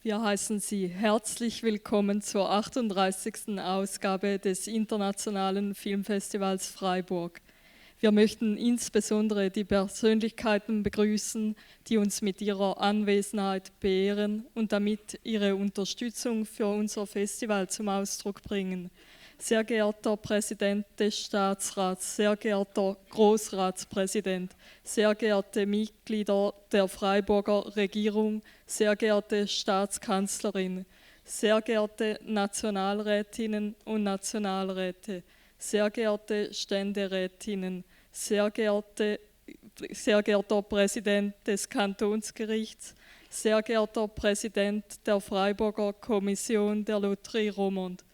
Wir heißen Sie herzlich willkommen zur 38. Ausgabe des Internationalen Filmfestivals Freiburg. Wir möchten insbesondere die Persönlichkeiten begrüßen, die uns mit ihrer Anwesenheit beehren und damit ihre Unterstützung für unser Festival zum Ausdruck bringen. Sehr geehrter Präsident des Staatsrats, sehr geehrter Großratspräsident, sehr geehrte Mitglieder der Freiburger Regierung, sehr geehrte Staatskanzlerin, sehr geehrte Nationalrätinnen und Nationalräte, sehr geehrte Ständerätinnen, sehr geehrter Präsident des Kantonsgerichts, sehr geehrter Präsident der Freiburger Kommission der Loterie Romand,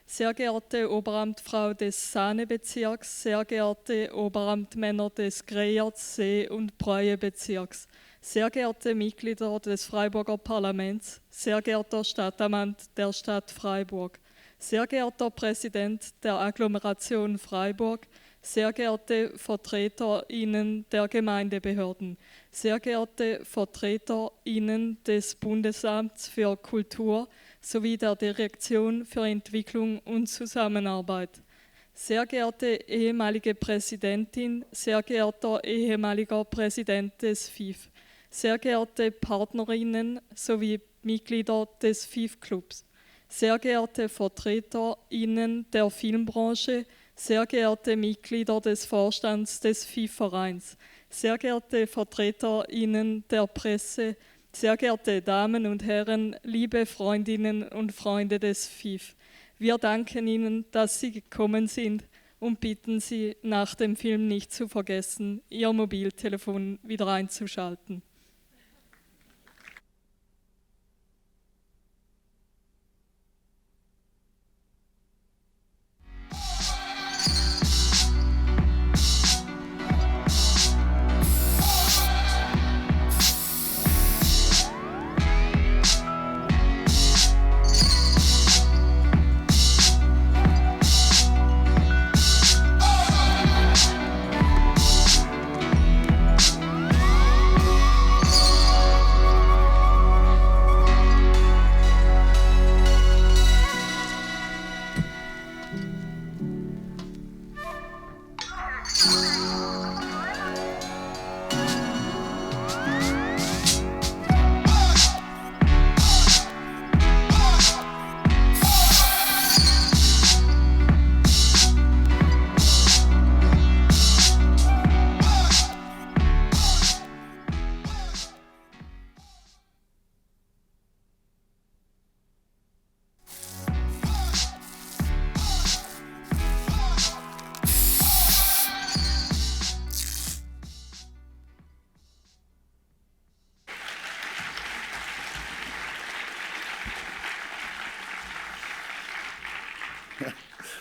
sehr geehrte Oberamtfrau des Sahne-Bezirks, sehr geehrte Oberamtmänner des Greyerz-, See- und Breuer-Bezirks, sehr geehrte Mitglieder des Freiburger Parlaments, sehr geehrter Stadtamtmann der Stadt Freiburg, sehr geehrter Präsident der Agglomeration Freiburg, sehr geehrte VertreterInnen der Gemeindebehörden, sehr geehrte VertreterInnen des Bundesamts für Kultur sowie der Direktion für Entwicklung und Zusammenarbeit, sehr geehrte ehemalige Präsidentin, sehr geehrter ehemaliger Präsident des FIF, sehr geehrte Partnerinnen sowie Mitglieder des FIF-Clubs, sehr geehrte VertreterInnen der Filmbranche, sehr geehrte Mitglieder des Vorstands des FIF-Vereins, sehr geehrte VertreterInnen der Presse, sehr geehrte Damen und Herren, liebe Freundinnen und Freunde des FIF, wir danken Ihnen, dass Sie gekommen sind und bitten Sie, nach dem Film nicht zu vergessen, Ihr Mobiltelefon wieder einzuschalten.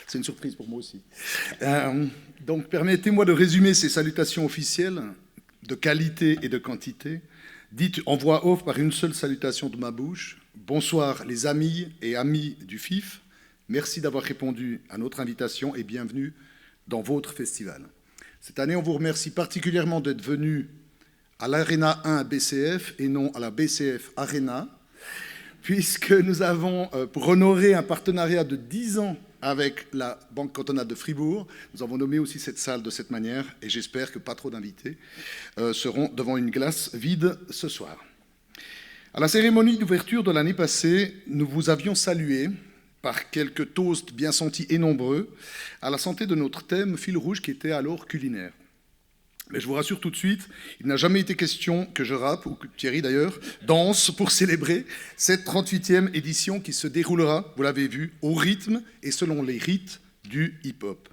C'est une surprise pour moi aussi. Donc, permettez-moi de résumer ces salutations officielles de qualité et de quantité, dites en voix off par une seule salutation de ma bouche. Bonsoir les amis et amis du FIF. Merci d'avoir répondu à notre invitation et bienvenue dans votre festival. Cette année, on vous remercie particulièrement d'être venus à l'Arena 1 BCF et non à la BCF Arena, puisque nous avons, pour honorer un partenariat de 10 ans avec la Banque cantonale de Fribourg, nous avons nommé aussi cette salle de cette manière et j'espère que pas trop d'invités seront devant une glace vide ce soir. À la cérémonie d'ouverture de l'année passée, nous vous avions salué par quelques toasts bien sentis et nombreux à la santé de notre thème fil rouge qui était alors culinaire. Mais je vous rassure tout de suite, il n'a jamais été question que je rappe, ou que Thierry d'ailleurs, danse pour célébrer cette 38e édition qui se déroulera, vous l'avez vu, au rythme et selon les rites du hip-hop.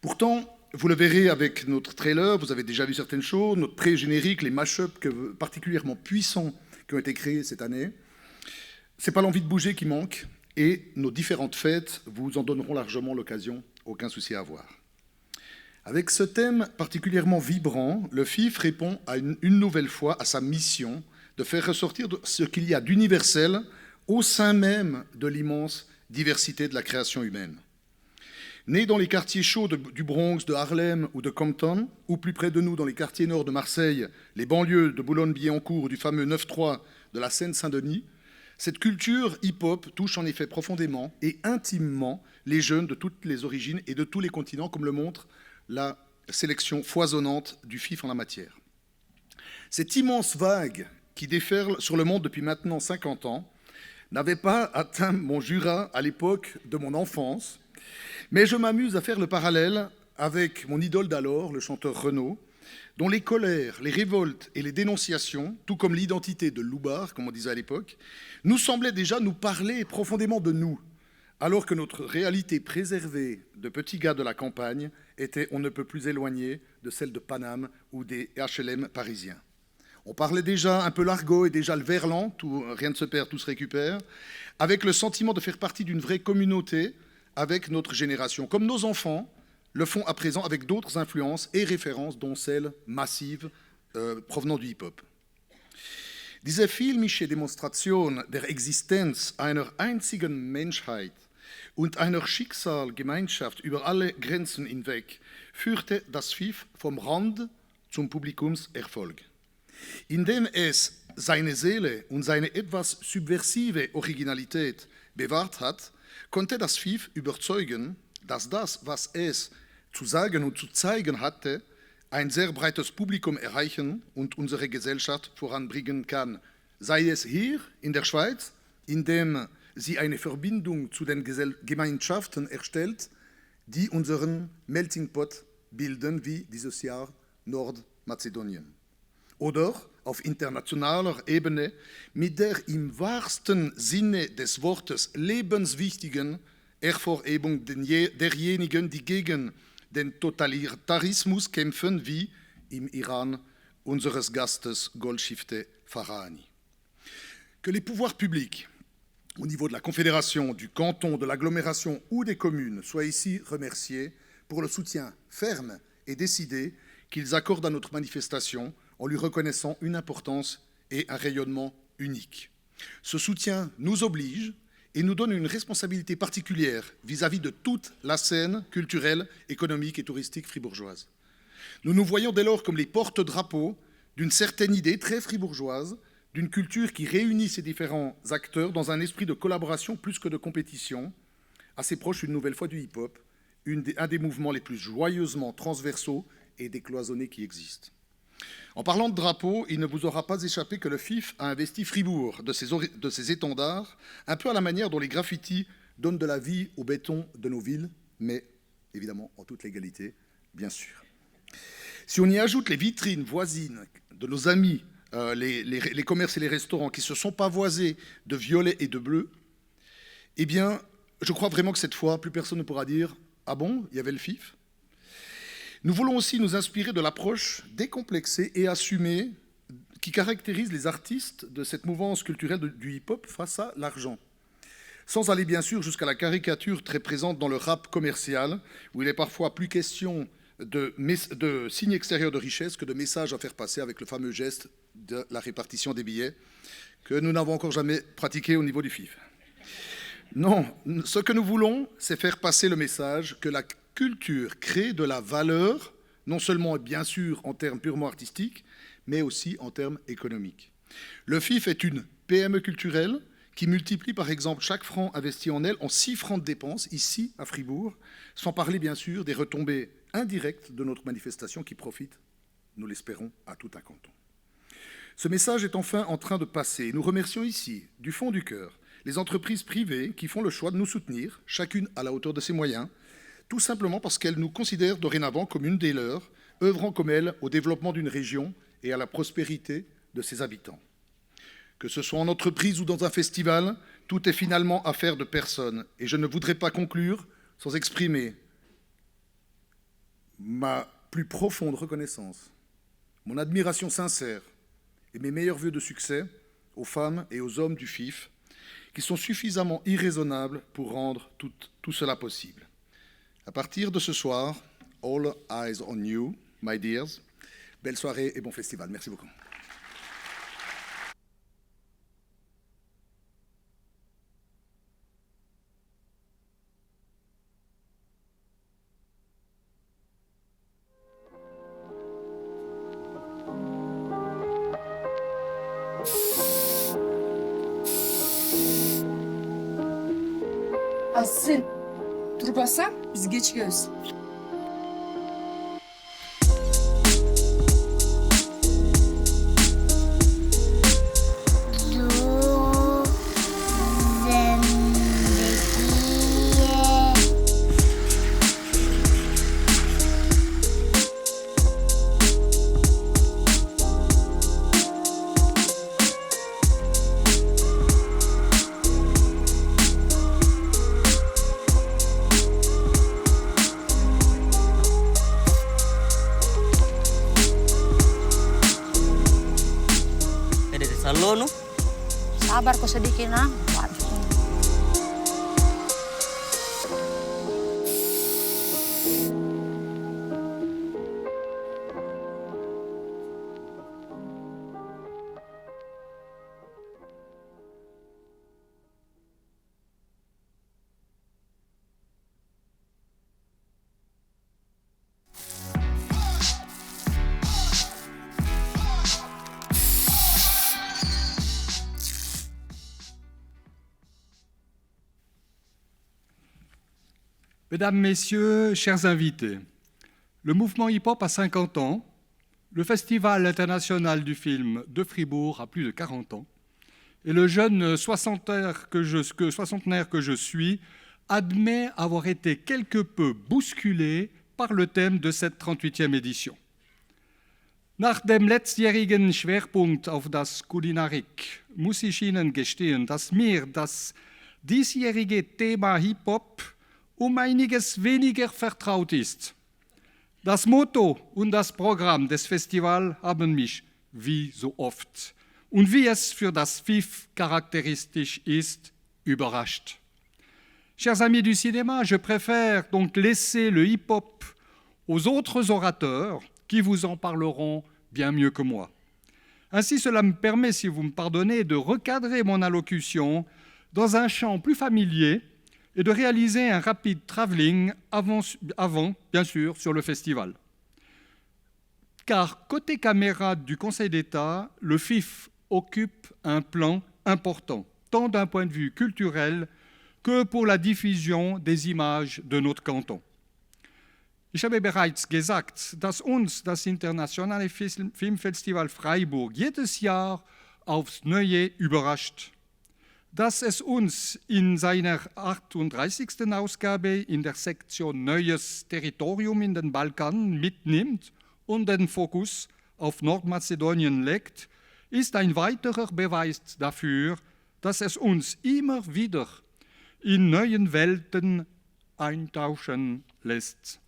Pourtant, vous le verrez avec notre trailer, vous avez déjà vu certaines choses, notre pré-générique, les mash-ups particulièrement puissants qui ont été créés cette année. C'est pas l'envie de bouger qui manque, et nos différentes fêtes vous en donneront largement l'occasion, aucun souci à avoir. Avec ce thème particulièrement vibrant, le FIF répond une nouvelle fois à sa mission de faire ressortir ce qu'il y a d'universel au sein même de l'immense diversité de la création humaine. Né dans les quartiers chauds du Bronx, de Harlem ou de Compton, ou plus près de nous dans les quartiers nord de Marseille, les banlieues de Boulogne-Billancourt ou du fameux 9-3 de la Seine-Saint-Denis, cette culture hip-hop touche en effet profondément et intimement les jeunes de toutes les origines et de tous les continents, comme le montre la sélection foisonnante du FIF en la matière. Cette immense vague qui déferle sur le monde depuis maintenant 50 ans n'avait pas atteint mon Jura à l'époque de mon enfance, mais je m'amuse à faire le parallèle avec mon idole d'alors, le chanteur Renaud, dont les colères, les révoltes et les dénonciations, tout comme l'identité de Loubar, comme on disait à l'époque, nous semblaient déjà nous parler profondément de nous, alors que notre réalité préservée de petits gars de la campagne était on ne peut plus éloignée de celle de Paname ou des HLM parisiens. On parlait déjà un peu l'argot et déjà le verlan, tout, rien ne se perd, tout se récupère, avec le sentiment de faire partie d'une vraie communauté avec notre génération, comme nos enfants le font à présent avec d'autres influences et références, dont celles massives provenant du hip-hop. Diese filmische Demonstration der Existenz einer einzigen Menschheit und einer Schicksalgemeinschaft über alle Grenzen hinweg führte das FIF vom Rand zum Publikumserfolg. Indem es seine Seele und seine etwas subversive Originalität bewahrt hat, konnte das FIF überzeugen, dass das, was es zu sagen und zu zeigen hatte, ein sehr breites Publikum erreichen und unsere Gesellschaft voranbringen kann. Sei es hier in der Schweiz, indem sie eine Verbindung zu den Gemeinschaften erstellt, die unseren Melting Pot bilden, wie dieses Jahr Nordmazedonien. Oder auf internationaler Ebene mit der im wahrsten Sinne des Wortes lebenswichtigen Hervorhebung derjenigen, die gegen den Totalitarismus kämpfen, wie im Iran unseres Gastes Golshifteh Farahani. Que les pouvoirs publics, au niveau de la Confédération, du canton, de l'agglomération ou des communes, soient ici remerciés pour le soutien ferme et décidé qu'ils accordent à notre manifestation en lui reconnaissant une importance et un rayonnement unique. Ce soutien nous oblige et nous donne une responsabilité particulière vis-à-vis de toute la scène culturelle, économique et touristique fribourgeoise. Nous nous voyons dès lors comme les porte-drapeaux d'une certaine idée très fribourgeoise, d'une culture qui réunit ces différents acteurs dans un esprit de collaboration plus que de compétition, assez proche une nouvelle fois du hip-hop, un des mouvements les plus joyeusement transversaux et décloisonnés qui existent. En parlant de drapeau, il ne vous aura pas échappé que le FIF a investi Fribourg de ses étendards, un peu à la manière dont les graffitis donnent de la vie au béton de nos villes, mais évidemment en toute légalité, bien sûr. Si on y ajoute les vitrines voisines de nos amis, les commerces et les restaurants qui se sont pavoisés de violet et de bleu, eh bien, je crois vraiment que cette fois, plus personne ne pourra dire « Ah bon, il y avait le FIF ?» Nous voulons aussi nous inspirer de l'approche décomplexée et assumée qui caractérise les artistes de cette mouvance culturelle du hip-hop face à l'argent. Sans aller bien sûr jusqu'à la caricature très présente dans le rap commercial, où il est parfois plus question de signes extérieurs de richesse que de messages à faire passer avec le fameux geste de la répartition des billets que nous n'avons encore jamais pratiqué au niveau du FIF. Non, ce que nous voulons, c'est faire passer le message que la culture crée de la valeur, non seulement et bien sûr en termes purement artistiques, mais aussi en termes économiques. Le FIF est une PME culturelle qui multiplie par exemple chaque franc investi en elle en 6 francs de dépenses, ici à Fribourg, sans parler bien sûr des retombées indirectes de notre manifestation qui profitent, nous l'espérons, à tout un canton. Ce message est enfin en train de passer. Nous remercions ici, du fond du cœur, les entreprises privées qui font le choix de nous soutenir, chacune à la hauteur de ses moyens, tout simplement parce qu'elles nous considèrent dorénavant comme une des leurs, œuvrant comme elles au développement d'une région et à la prospérité de ses habitants. Que ce soit en entreprise ou dans un festival, tout est finalement affaire de personnes. Et je ne voudrais pas conclure sans exprimer ma plus profonde reconnaissance, mon admiration sincère et mes meilleurs vœux de succès aux femmes et aux hommes du FIF, qui sont suffisamment irraisonnables pour rendre tout cela possible. À partir de ce soir, all eyes on you, my dears. Belle soirée et bon festival. Merci beaucoup. Asil, durbasan biz geçiyoruz. Salonu. Sabar ko sedikit na. Mesdames, Messieurs, chers invités, le mouvement hip-hop a 50 ans, le Festival international du film de Fribourg a plus de 40 ans, et le jeune soixantenaire que je suis admet avoir été quelque peu bousculé par le thème de cette 38e édition. Nach dem letztjährigen Schwerpunkt auf das Kulinarik muss ich Ihnen gestehen, dass mir das diesjährige Thema Hip-Hop um einiges weniger vertraut ist. Das Motto und das Programm des Festivals haben mich, wie so oft, und wie es für das FIF charakteristisch ist, überrascht. Chers amis du cinéma, je préfère donc laisser le hip-hop aux autres orateurs qui vous en parleront bien mieux que moi. Ainsi, cela me permet, si vous me pardonnez, de recadrer mon allocution dans un champ plus familier et de réaliser un rapide travelling avant, bien sûr, sur le festival. Car côté caméra du Conseil d'État, le FIF occupe un plan important, tant d'un point de vue culturel que pour la diffusion des images de notre canton. Ich habe bereits gesagt, dass uns das Internationale Filmfestival Freiburg jedes Jahr aufs Neue überrascht. Dass es uns in seiner 38. Ausgabe in der Sektion Neues Territorium in den Balkan mitnimmt und den Fokus auf Nordmazedonien legt, ist ein weiterer Beweis dafür, dass es uns immer wieder in neuen Welten eintauchen lässt.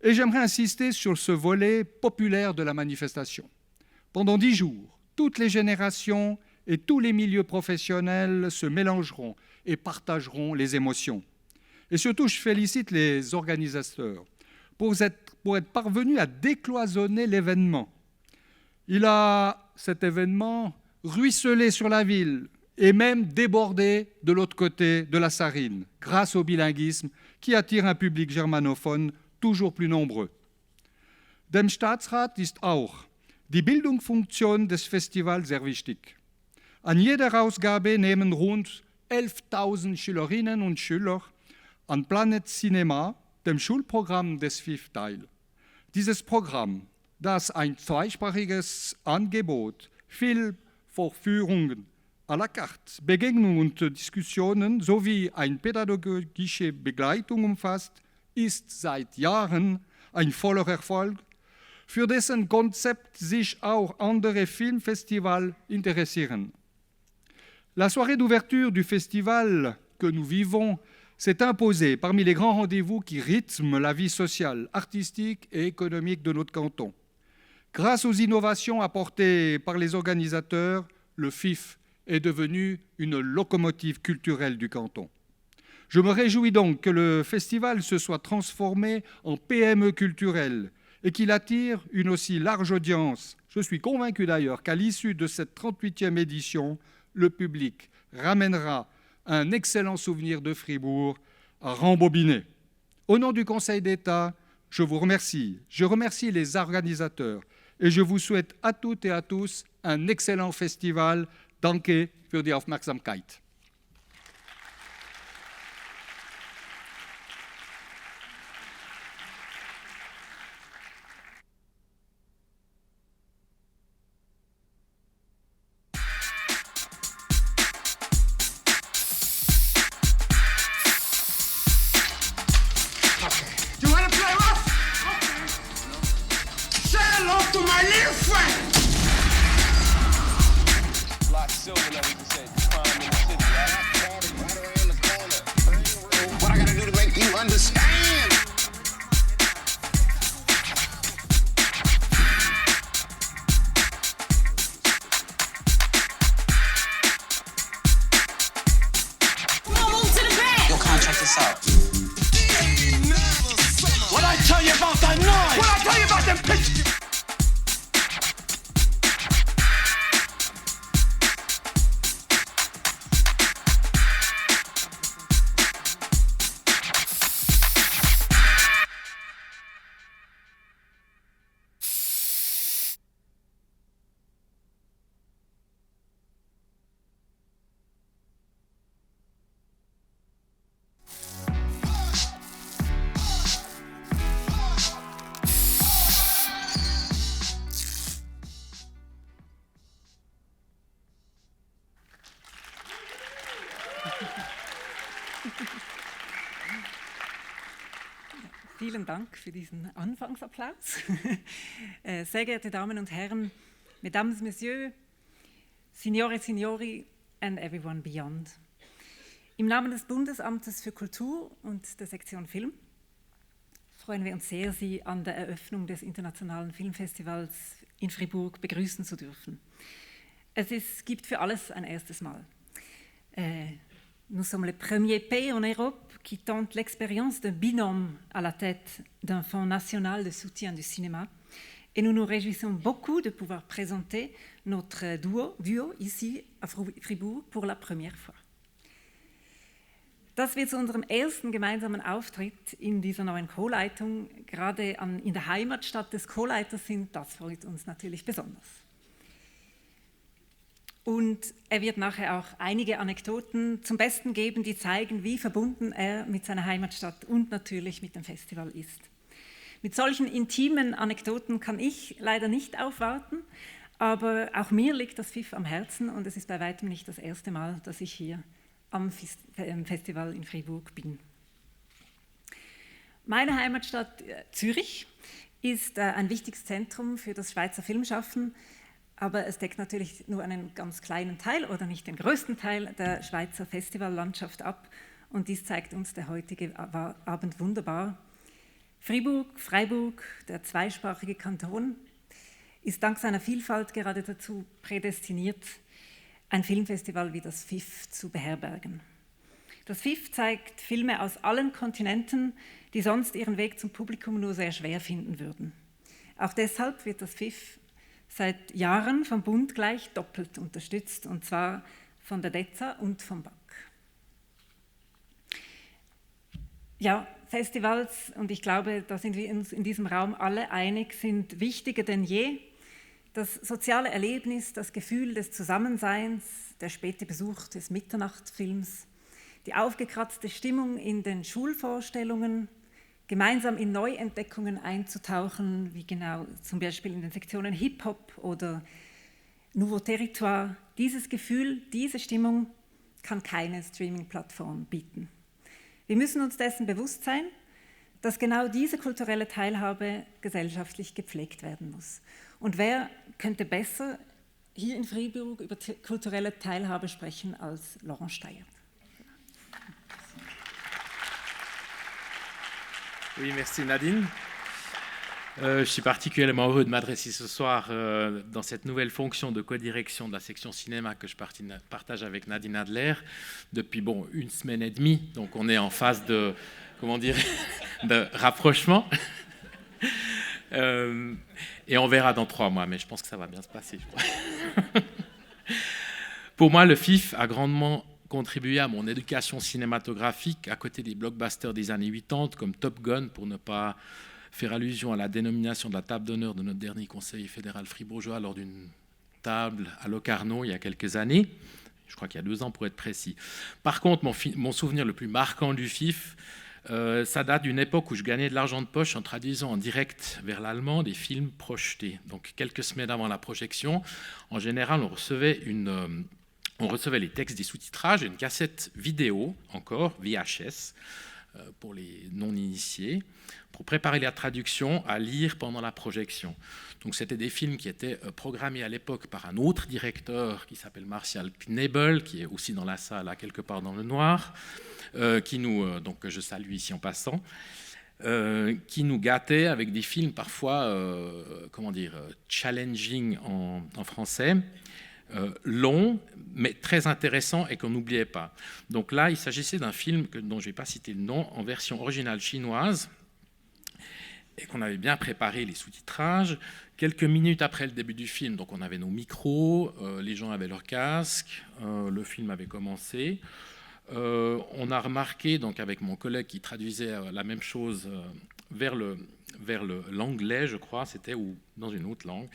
Et j'aimerais insister sur ce volet populaire de la manifestation. Pendant 10 jours, toutes les générations et tous les milieux professionnels se mélangeront et partageront les émotions. Et surtout, je félicite les organisateurs pour être parvenus à décloisonner l'événement. Cet événement, ruisselé sur la ville et même débordé de l'autre côté de la Sarine, grâce au bilinguisme qui attire un public germanophone toujours plus nombreux. Dem Staatsrat ist auch die Bildungsfunktion des Festivals sehr wichtig. An jeder Ausgabe nehmen rund 11.000 Schülerinnen und Schüler an Planet Cinema, dem Schulprogramm des FIF, teil. Dieses Programm, das ein zweisprachiges Angebot, Filmvorführungen à la carte, Begegnungen und Diskussionen sowie eine pädagogische Begleitung umfasst, ist seit Jahren ein voller Erfolg, für dessen Konzept sich auch andere Filmfestivals interessieren. La soirée d'ouverture du festival que nous vivons s'est imposée parmi les grands rendez-vous qui rythment la vie sociale, artistique et économique de notre canton. Grâce aux innovations apportées par les organisateurs, le FIF est devenu une locomotive culturelle du canton. Je me réjouis donc que le festival se soit transformé en PME culturelle et qu'il attire une aussi large audience. Je suis convaincu d'ailleurs qu'à l'issue de cette 38e édition, le public ramènera un excellent souvenir de Fribourg à rembobiner. Au nom du Conseil d'État, je vous remercie. Je remercie les organisateurs et je vous souhaite à toutes et à tous un excellent festival. Danke für die Aufmerksamkeit. my little friend. What I gotta do to make you understand? Your contract is out. What I tell you about that noise? What I tell you about them pictures? Vielen Dank für diesen Anfangsapplaus. Sehr geehrte Damen und Herren, Mesdames, Messieurs, Signore, Signori and everyone beyond. Im Namen des Bundesamtes für Kultur und der Sektion Film freuen wir uns sehr, Sie an der Eröffnung des Internationalen Filmfestivals in Fribourg begrüßen zu dürfen. Es gibt für alles ein erstes Mal. Nous sommes le premier pays en Europe qui tente l'expérience d'un binôme à la tête d'un fonds national de soutien du cinéma. Et nous nous réjouissons beaucoup de pouvoir présenter notre duo ici à Fribourg pour la première fois. Dass wir zu unserem ersten gemeinsamen Auftritt in dieser neuen Co-Leitung gerade in der Heimatstadt des Co-Leiters sind, das freut uns natürlich besonders. Und er wird nachher auch einige Anekdoten zum Besten geben, die zeigen, wie verbunden er mit seiner Heimatstadt und natürlich mit dem Festival ist. Mit solchen intimen Anekdoten kann ich leider nicht aufwarten, aber auch mir liegt das FIF am Herzen und es ist bei weitem nicht das erste Mal, dass ich hier am Festival in Fribourg bin. Meine Heimatstadt Zürich ist ein wichtiges Zentrum für das Schweizer Filmschaffen, aber es deckt natürlich nur einen ganz kleinen Teil oder nicht den größten Teil der Schweizer Festivallandschaft ab. Und dies zeigt uns der heutige Abend wunderbar. Freiburg, der zweisprachige Kanton, ist dank seiner Vielfalt gerade dazu prädestiniert, ein Filmfestival wie das FIF zu beherbergen. Das FIF zeigt Filme aus allen Kontinenten, die sonst ihren Weg zum Publikum nur sehr schwer finden würden. Auch deshalb wird das FIF seit Jahren vom Bund gleich doppelt unterstützt, und zwar von der DEZA und vom BAK. Ja, Festivals, und ich glaube, da sind wir uns in diesem Raum alle einig, sind wichtiger denn je. Das soziale Erlebnis, das Gefühl des Zusammenseins, der späte Besuch des Mitternachtsfilms, die aufgekratzte Stimmung in den Schulvorstellungen, gemeinsam in Neuentdeckungen einzutauchen, wie genau zum Beispiel in den Sektionen Hip-Hop oder Nouveau Territoire. Dieses Gefühl, diese Stimmung kann keine Streaming-Plattform bieten. Wir müssen uns dessen bewusst sein, dass genau diese kulturelle Teilhabe gesellschaftlich gepflegt werden muss. Und wer könnte besser hier in Fribourg über kulturelle Teilhabe sprechen als Laurent Steyer? Oui, merci Nadine. Je suis particulièrement heureux de m'adresser ce soir dans cette nouvelle fonction de codirection de la section cinéma que je partage avec Nadine Adler depuis une semaine et demie. Donc on est en phase de, de rapprochement. Et on verra dans 3 mois, mais je pense que ça va bien se passer, je crois. Pour moi, le FIF a grandement contribué à mon éducation cinématographique à côté des blockbusters des années 80 comme Top Gun, pour ne pas faire allusion à la dénomination de la table d'honneur de notre dernier conseil fédéral fribourgeois lors d'une table à Locarno il y a quelques années. Je crois qu'il y a 2 ans pour être précis. Par contre, mon souvenir le plus marquant du FIF, ça date d'une époque où je gagnais de l'argent de poche en traduisant en direct vers l'allemand des films projetés. Donc quelques semaines avant la projection, en général, on recevait les textes des sous-titrages et une cassette vidéo, encore VHS, pour les non-initiés, pour préparer la traduction à lire pendant la projection. Donc c'était des films qui étaient programmés à l'époque par un autre directeur qui s'appelle Martial Knebel, qui est aussi dans la salle, là, quelque part dans le noir, donc que je salue ici en passant, qui nous gâtait avec des films parfois, challenging en français, long, mais très intéressant et qu'on n'oubliait pas. Donc là, il s'agissait d'un film dont je ne vais pas citer le nom, en version originale chinoise, et qu'on avait bien préparé les sous-titrages. Quelques minutes après le début du film, donc on avait nos micros, les gens avaient leurs casques, le film avait commencé. On a remarqué, donc avec mon collègue qui traduisait la même chose vers l'anglais, je crois, c'était, ou dans une autre langue,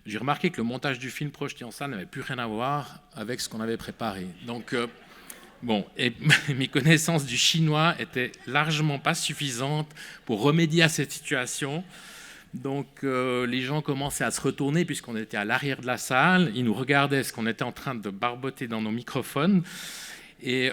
j'ai remarqué que le montage du film projeté en salle n'avait plus rien à voir avec ce qu'on avait préparé. Donc, et mes connaissances du chinois étaient largement pas suffisantes pour remédier à cette situation. Donc, les gens commençaient à se retourner puisqu'on était à l'arrière de la salle. Ils nous regardaient ce qu'on était en train de barboter dans nos microphones. Et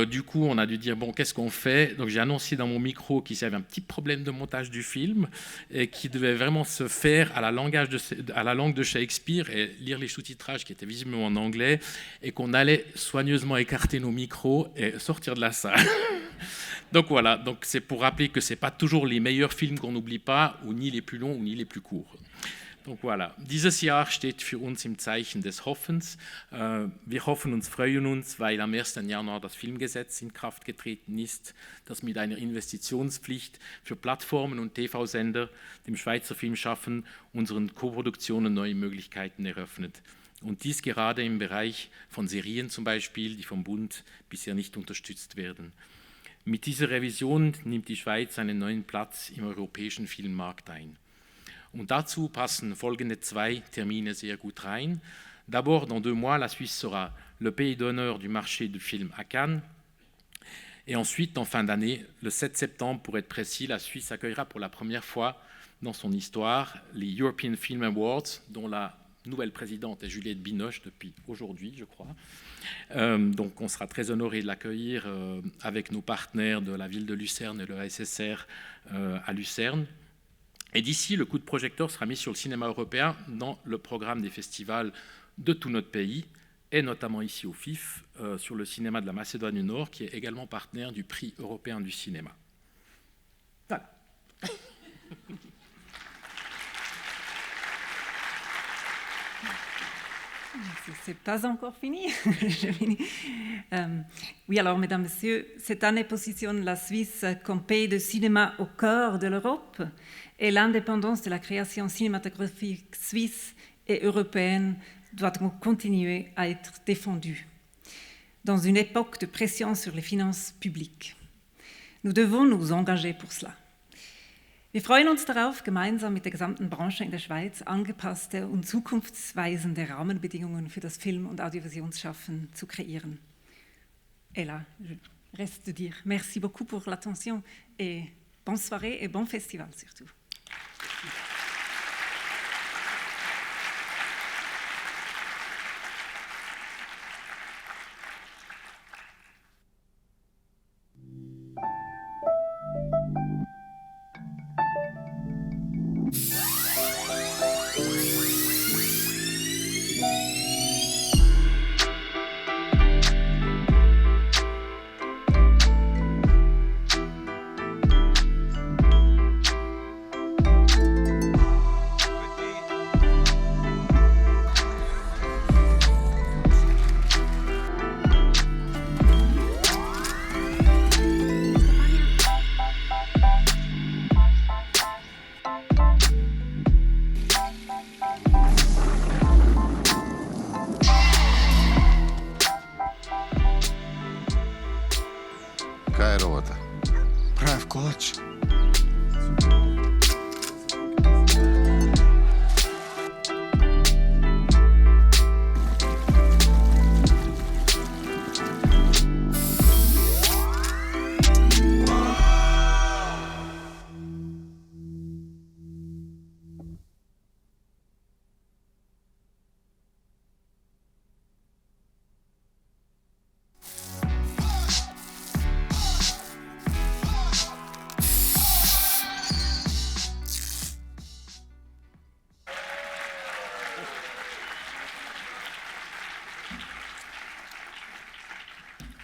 du coup, on a dû dire, bon, qu'est-ce qu'on fait? Donc j'ai annoncé dans mon micro qu'il y avait un petit problème de montage du film et qui devait vraiment se faire à la langue de Shakespeare et lire les sous-titrages qui étaient visiblement en anglais, et qu'on allait soigneusement écarter nos micros et sortir de la salle. Donc voilà, donc c'est pour rappeler que ce n'est pas toujours les meilleurs films qu'on n'oublie pas, ou ni les plus longs, ou ni les plus courts. Donc voilà, dieses Jahr steht für uns im Zeichen des Hoffens. Wir hoffen und freuen uns, weil am 1. Januar das Filmgesetz in Kraft getreten ist, das mit einer Investitionspflicht für Plattformen und TV-Sender dem Schweizer Filmschaffen unseren Koproduktionen neue Möglichkeiten eröffnet. Und dies gerade im Bereich von Serien zum Beispiel, die vom Bund bisher nicht unterstützt werden. Mit dieser Revision nimmt die Schweiz einen neuen Platz im europäischen Filmmarkt ein. Und dazu passen folgende 2 Termine sehr gut rein. D'abord, dans 2 mois, la Suisse sera le pays d'honneur du marché du film à Cannes. Et ensuite, en fin d'année, le 7 septembre, pour être précis, la Suisse accueillera pour la première fois dans son histoire les European Film Awards, dont la nouvelle présidente est Juliette Binoche depuis aujourd'hui, je crois. Donc on sera très honoré de l'accueillir avec nos partenaires de la ville de Lucerne et le SSR à Lucerne. Et d'ici, le coup de projecteur sera mis sur le cinéma européen dans le programme des festivals de tout notre pays, et notamment ici au FIF, sur le cinéma de la Macédoine du Nord, qui est également partenaire du prix européen du cinéma. Voilà. C'est pas encore fini. Oui, alors, mesdames, messieurs, cette année positionne la Suisse comme pays de cinéma au cœur de l'Europe, et l'indépendance de la création cinématographique suisse et européenne doit continuer à être défendue. Dans une époque de pression sur les finances publiques, nous devons nous engager pour cela. Wir freuen uns darauf, gemeinsam mit der gesamten Branche in der Schweiz angepasste und zukunftsweisende Rahmenbedingungen für das Film- und Audiovisualschaffen zu kreieren. Et là, je reste de dire merci beaucoup pour l'attention et bonne soirée et bon festival surtout.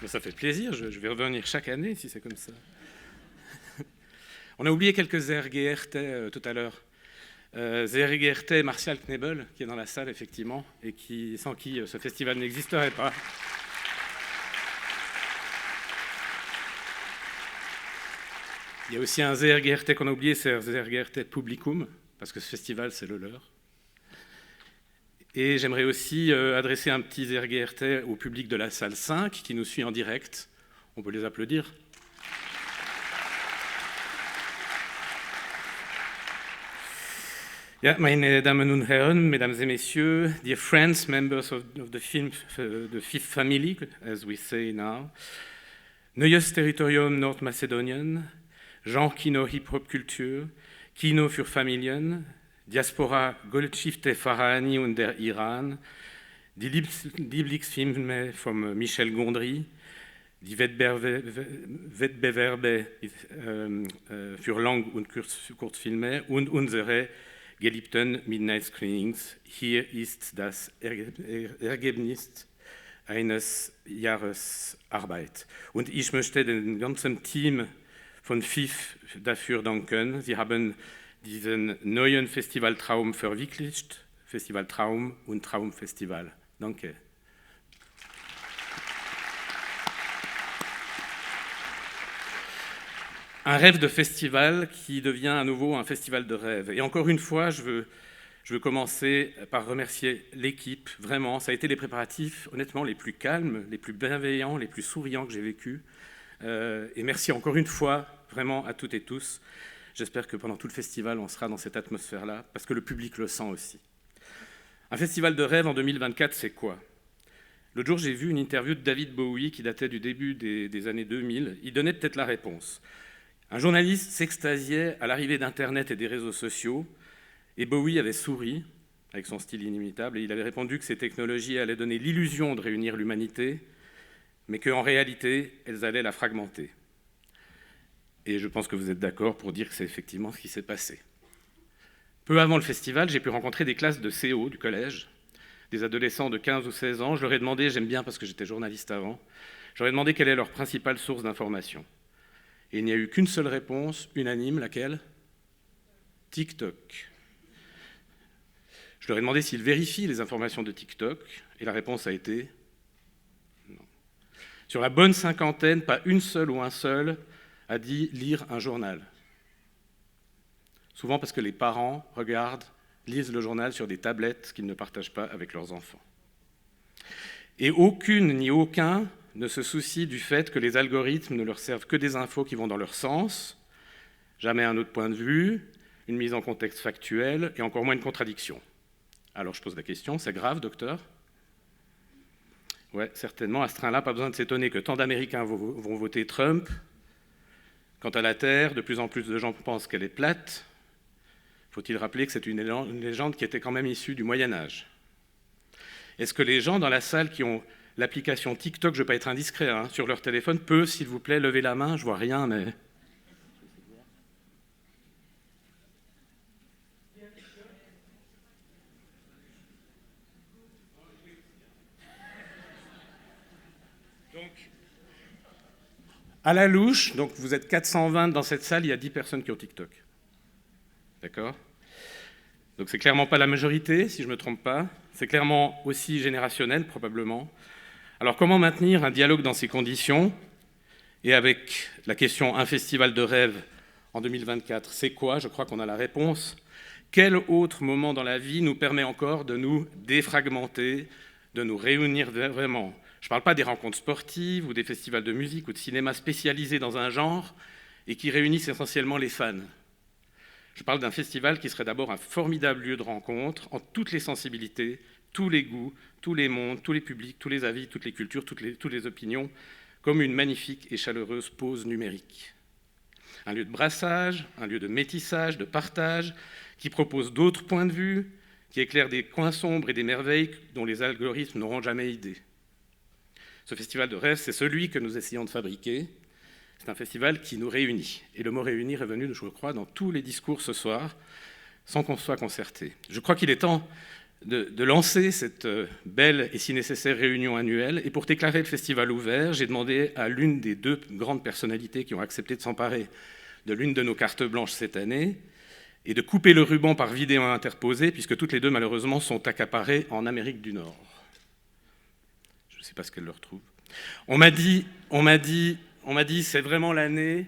Ça fait plaisir, je vais revenir chaque année si c'est comme ça. On a oublié quelques ZRGRT tout à l'heure. ZRGRT Martial Knebel, qui est dans la salle, effectivement, et sans qui ce festival n'existerait pas. Il y a aussi un ZRGRT qu'on a oublié, c'est ZRGRT Publicum, parce que ce festival, c'est le leur. Et j'aimerais aussi adresser un petit ZRGRT au public de la salle 5, qui nous suit en direct. On peut les applaudir. Ja, meine Damen und Herren, Mesdames et Messieurs, dear friends, members of the fifth family, as we say now, Neues Territorium Nordmazedonien, Genre Kino Hip-Hop Kultur, Kino für Familien, Diaspora Goldschifte Farahani und der Iran, die Lieblingsfilme von Michel Gondry, die Wettbewerbe für Lang- und Kurzfilme und unsere geliebten Midnight Screenings. Hier ist das Ergebnis eines Jahresarbeit. Und ich möchte dem ganzen Team von FIF dafür danken. Sie haben diesen neuen Festivaltraum verwirklicht. Festival Traum und Traumfestival. Danke. Un rêve de festival qui devient à nouveau un festival de rêve. Et encore une fois, je veux commencer par remercier l'équipe. Vraiment, ça a été les préparatifs, honnêtement, les plus calmes, les plus bienveillants, les plus souriants que j'ai vécus. Et merci encore une fois, vraiment, à toutes et tous. J'espère que pendant tout le festival, on sera dans cette atmosphère-là, parce que le public le sent aussi. Un festival de rêve en 2024, c'est quoi ? L'autre jour, j'ai vu une interview de David Bowie qui datait du début des années 2000. Il donnait peut-être la réponse. Un journaliste s'extasiait à l'arrivée d'Internet et des réseaux sociaux, et Bowie avait souri, avec son style inimitable, et il avait répondu que ces technologies allaient donner l'illusion de réunir l'humanité, mais qu'en réalité, elles allaient la fragmenter. Et je pense que vous êtes d'accord pour dire que c'est effectivement ce qui s'est passé. Peu avant le festival, j'ai pu rencontrer des classes de CO du collège, des adolescents de 15 ou 16 ans. Je leur ai demandé, j'aime bien parce que j'étais journaliste avant, je leur ai demandé quelle est leur principale source d'information. Et il n'y a eu qu'une seule réponse, unanime, laquelle ? TikTok. Je leur ai demandé s'ils vérifient les informations de TikTok, et la réponse a été non. Sur la bonne cinquantaine, pas une seule ou un seul a dit lire un journal. Souvent parce que les parents lisent le journal sur des tablettes qu'ils ne partagent pas avec leurs enfants. Et aucune ni aucun ne se soucie du fait que les algorithmes ne leur servent que des infos qui vont dans leur sens, jamais un autre point de vue, une mise en contexte factuelle et encore moins une contradiction. Alors je pose la question, c'est grave, docteur ? Ouais, certainement, à ce train-là, pas besoin de s'étonner que tant d'Américains vont voter Trump. Quant à la Terre, de plus en plus de gens pensent qu'elle est plate. Faut-il rappeler que c'est une légende qui était quand même issue du Moyen-Âge ? Est-ce que les gens dans la salle qui ont l'application TikTok, je ne veux pas être indiscret, sur leur téléphone, peuvent, s'il vous plaît, lever la main ? Je ne vois rien, mais... Donc, à la louche, donc vous êtes 420 dans cette salle, il y a 10 personnes qui ont TikTok. D'accord ? Donc c'est clairement pas la majorité, si je ne me trompe pas. C'est clairement aussi générationnel, probablement. Alors comment maintenir un dialogue dans ces conditions ? Et avec la question « Un festival de rêve en 2024 », c'est quoi ? Je crois qu'on a la réponse. Quel autre moment dans la vie nous permet encore de nous défragmenter, de nous réunir vraiment ? Je ne parle pas des rencontres sportives ou des festivals de musique ou de cinéma spécialisés dans un genre et qui réunissent essentiellement les fans. Je parle d'un festival qui serait d'abord un formidable lieu de rencontre en toutes les sensibilités, tous les goûts, tous les mondes, tous les publics, tous les avis, toutes les cultures, toutes les opinions, comme une magnifique et chaleureuse pause numérique. Un lieu de brassage, un lieu de métissage, de partage, qui propose d'autres points de vue, qui éclaire des coins sombres et des merveilles dont les algorithmes n'auront jamais idée. Ce festival de rêve, c'est celui que nous essayons de fabriquer. C'est un festival qui nous réunit. Et le mot « réunir » est venu, je crois, dans tous les discours ce soir, sans qu'on soit concerté. Je crois qu'il est temps de lancer cette belle et si nécessaire réunion annuelle. Et pour déclarer le festival ouvert, j'ai demandé à l'une des 2 grandes personnalités qui ont accepté de s'emparer de l'une de nos cartes blanches cette année et de couper le ruban par vidéo interposée, puisque toutes les 2, malheureusement, sont accaparées en Amérique du Nord. Je ne sais pas ce qu'elles leur trouvent. On m'a dit, c'est vraiment l'année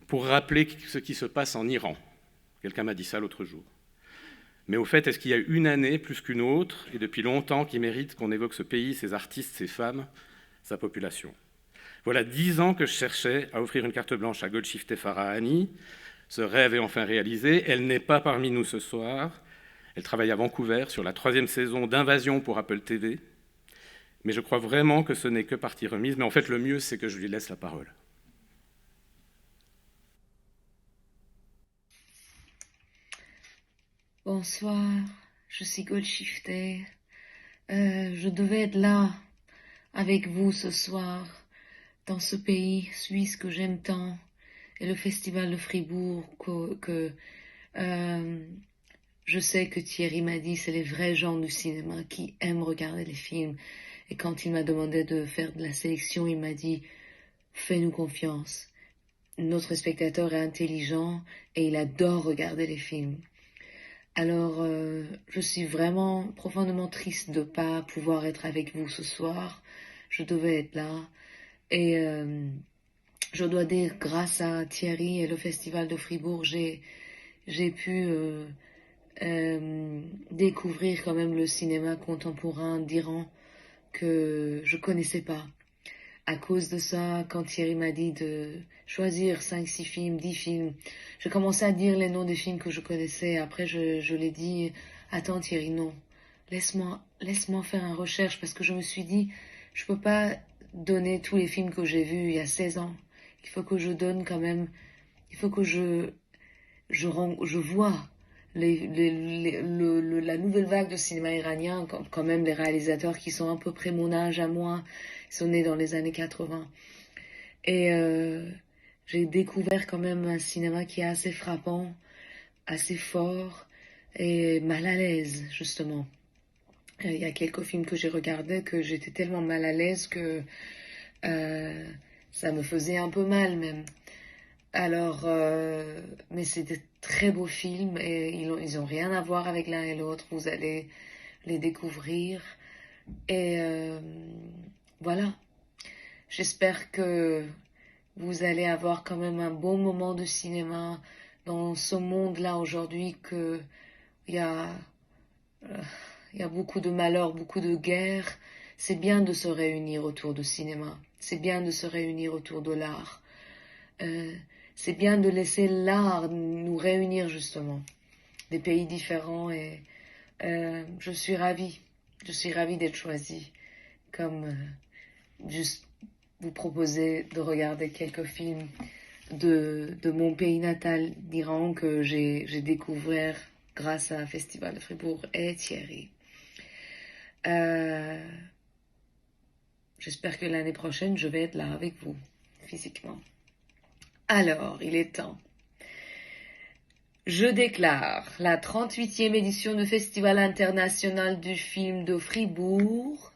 pour rappeler ce qui se passe en Iran. Quelqu'un m'a dit ça l'autre jour. Mais au fait, est-ce qu'il y a une année plus qu'une autre, et depuis longtemps, qui mérite qu'on évoque ce pays, ses artistes, ses femmes, sa population? Voilà 10 ans que je cherchais à offrir une carte blanche à Golshifteh Farahani. Ce rêve est enfin réalisé. Elle n'est pas parmi nous ce soir. Elle travaille à Vancouver sur la 3e saison d'Invasion pour Apple TV. Mais je crois vraiment que ce n'est que partie remise. Mais en fait, le mieux, c'est que je lui laisse la parole. Bonsoir, je suis Golshifteh. Je devais être là avec vous ce soir, dans ce pays suisse que j'aime tant, et le festival de Fribourg je sais que Thierry m'a dit c'est les vrais gens du cinéma qui aiment regarder les films. Et quand il m'a demandé de faire de la sélection, il m'a dit fais-nous confiance. Notre spectateur est intelligent et il adore regarder les films. Alors, je suis vraiment profondément triste de ne pas pouvoir être avec vous ce soir. Je devais être là. Et je dois dire, grâce à Thierry et le Festival de Fribourg, j'ai pu découvrir quand même le cinéma contemporain d'Iran que je connaissais pas. À cause de ça, quand Thierry m'a dit de choisir 5-6 films, 10 films, je commençais à dire les noms des films que je connaissais. Après, je l'ai dit, attends Thierry, non, laisse-moi faire une recherche, parce que je me suis dit, je peux pas donner tous les films que j'ai vus il y a 16 ans. Il faut que je donne quand même, il faut que je vois la nouvelle vague de cinéma iranien, quand même les réalisateurs qui sont à peu près mon âge à moi, ils sont nés dans les années 80. Et j'ai découvert quand même un cinéma qui est assez frappant, assez fort et mal à l'aise, justement. Il y a quelques films que j'ai regardés que j'étais tellement mal à l'aise que ça me faisait un peu mal même. Alors, mais c'est des très beaux films et ils ont rien à voir avec l'un et l'autre. Vous allez les découvrir. Et voilà. J'espère que vous allez avoir quand même un bon moment de cinéma dans ce monde-là aujourd'hui que il y a beaucoup de malheurs, beaucoup de guerres. C'est bien de se réunir autour du cinéma. C'est bien de se réunir autour de l'art. C'est bien de laisser l'art nous réunir justement. Des pays différents et je suis ravie. Je suis ravie d'être choisie comme juste vous proposer de regarder quelques films de mon pays natal d'Iran que j'ai découvert grâce à Festival de Fribourg et Thierry. J'espère que l'année prochaine, je vais être là avec vous, physiquement. Alors, il est temps. Je déclare la 38e édition du Festival international du film de Fribourg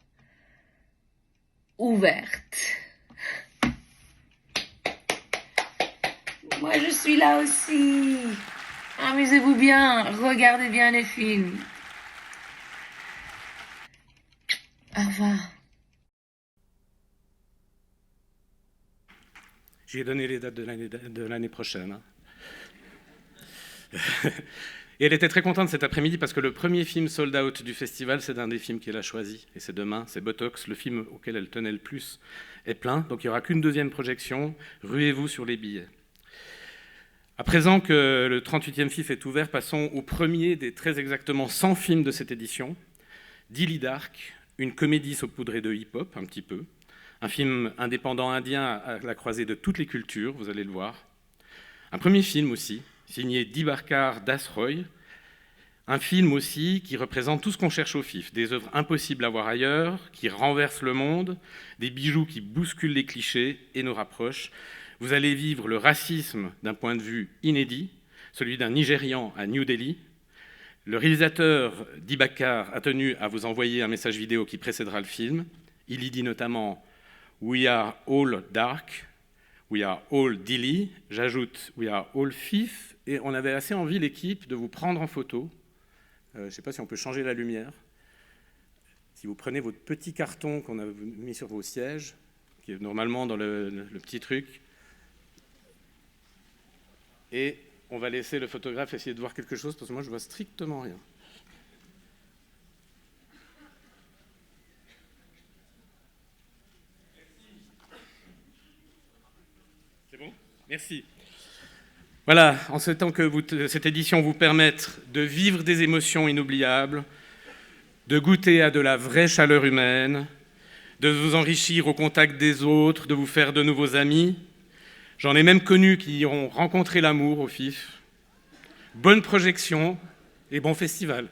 ouverte. Moi, je suis là aussi. Amusez-vous bien, regardez bien les films. Au revoir. J'ai donné les dates de l'année prochaine. Et elle était très contente cet après-midi parce que le premier film sold out du festival, c'est un des films qu'elle a choisi. Et c'est demain, c'est Botox, le film auquel elle tenait le plus, est plein. Donc il n'y aura qu'une deuxième projection. Ruez-vous sur les billets. À présent que le 38e FIF est ouvert, passons au premier des très exactement 100 films de cette édition. Dilly Dark, une comédie saupoudrée de hip-hop, un petit peu. Un film indépendant indien à la croisée de toutes les cultures, vous allez le voir. Un premier film aussi, signé Dibarkar Das Roy. Un film aussi qui représente tout ce qu'on cherche au FIF. Des œuvres impossibles à voir ailleurs, qui renversent le monde, des bijoux qui bousculent les clichés et nous rapprochent. Vous allez vivre le racisme d'un point de vue inédit, celui d'un Nigérian à New Delhi, Le réalisateur Dibakar a tenu à vous envoyer un message vidéo qui précédera le film. Il y dit notamment « We are all dark »,« We are all Dili », j'ajoute « We are all Fif », et on avait assez envie, l'équipe, de vous prendre en photo. Je ne sais pas si on peut changer la lumière. Si vous prenez votre petit carton qu'on a mis sur vos sièges, qui est normalement dans le petit truc, et on va laisser le photographe essayer de voir quelque chose, parce que moi, je vois strictement rien. C'est bon ? Merci. Voilà, en souhaitant que cette édition vous permette de vivre des émotions inoubliables, de goûter à de la vraie chaleur humaine, de vous enrichir au contact des autres, de vous faire de nouveaux amis. J'en ai même connu qui ont rencontré l'amour au FIF. Bonne projection et bon festival.